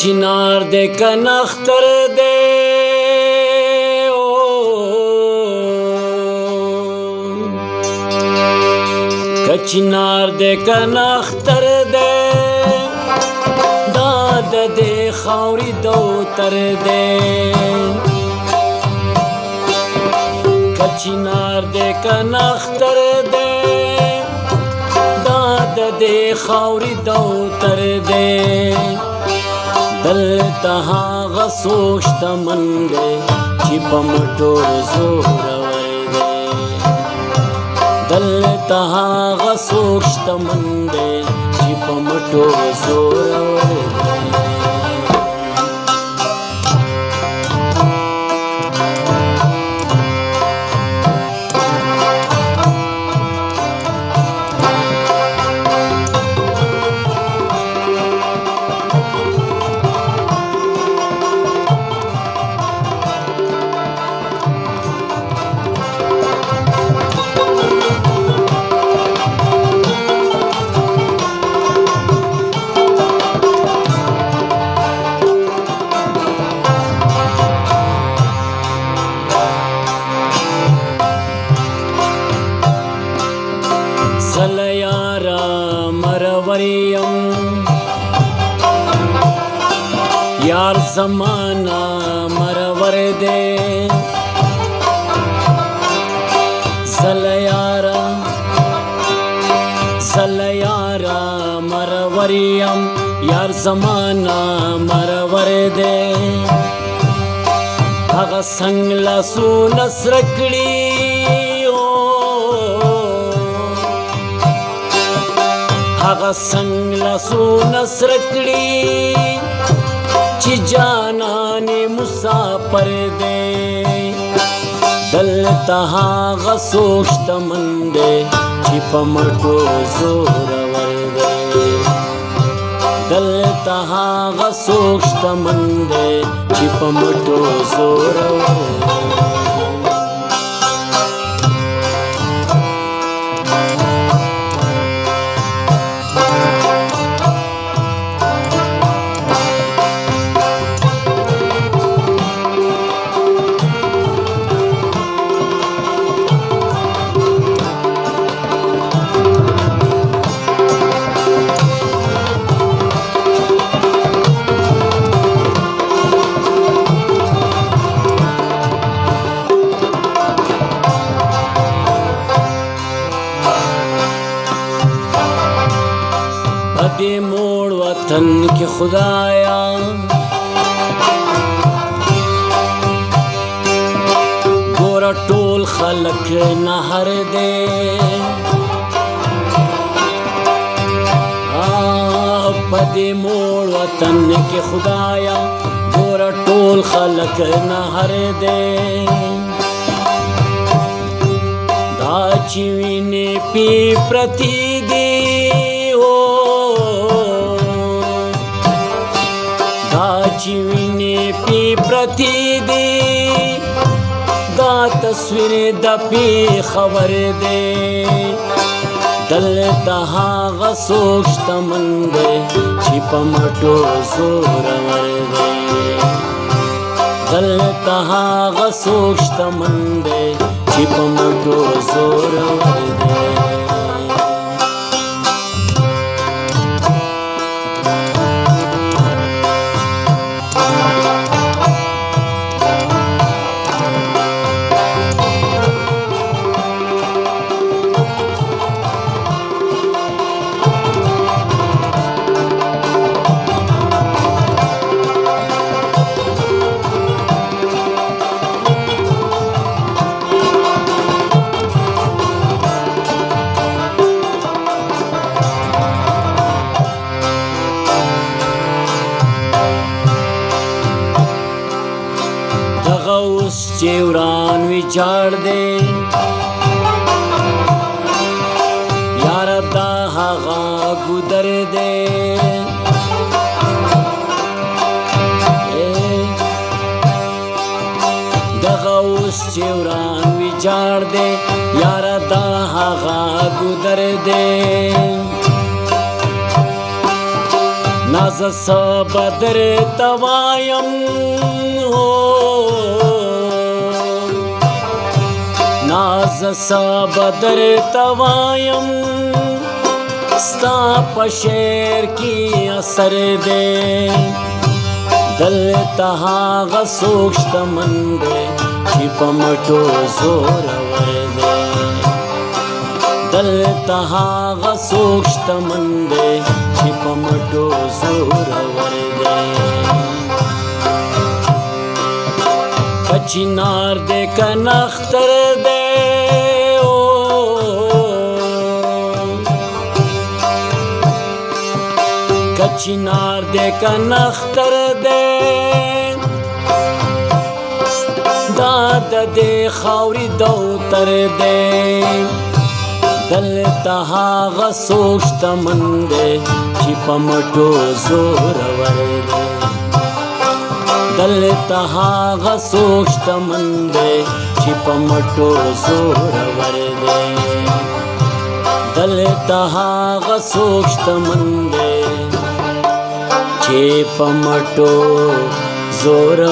کچنار دے کنختر دے کچنار دے کنختر دے داد دے خاوری دوتر دے کچنار دے کنختر دے داد دے خاوری دوتر دے دلتا هاغه څوک شتمن دی چې په مټور زورور دی دلتا هاغه څوک شتمن دی چې په مټور زورور دی زلیارا مروریم یار زمانہ مرور دے زلیارا مروریم یار زمانہ مرور دے هغه څنګه لاسونه سره کړي هغه څنګه لاسونه سره کړي چې جانانې مسافر دی دلته هغه څوک شتمن دی چې په مټو زورور دی دلته هغه څوک شتمن دی چې په مټو زورور دی دے موڑ وطن کے خدایا گورا ٹول خلق نہر دے پدے موڑ وطن کے خدایا گورا ٹول خلق نہر دے دا چوینے پی پرتی دی چوینه پی پرتی دی دا تصویر د پی خبر دی دلته هغه څوک شتمن دی چې په مټو زورور دی دلته هغه څوک شتمن دی چې په مټو زورور دی اوس چې وران ویچاړ دی یار دا هغه ګودر دی دغه اوس چې وران ویچاړ دی یار دا هغه ګودر دی नाज सबदर तवायम हो नाज सबदर तवायम स्ता पशेर की असर दे दल तहा गसोक्ष्त मंदे छिपमटो जोर दे दल तहा गसोक्ष्त मंदे छिपमटो जोर दे कचिनार दे कनख्तर दे कचिनार दे कनख्तर दे दाद दे खावरी दौतर दे दल तहा गसोक्ष्त मंदे छिपमटो जोर दे दल तहा गसोक्ष्त मंदे छिपमटो जोर दे दल तहा गसोक्ष्त मंदे छिपमटो जोर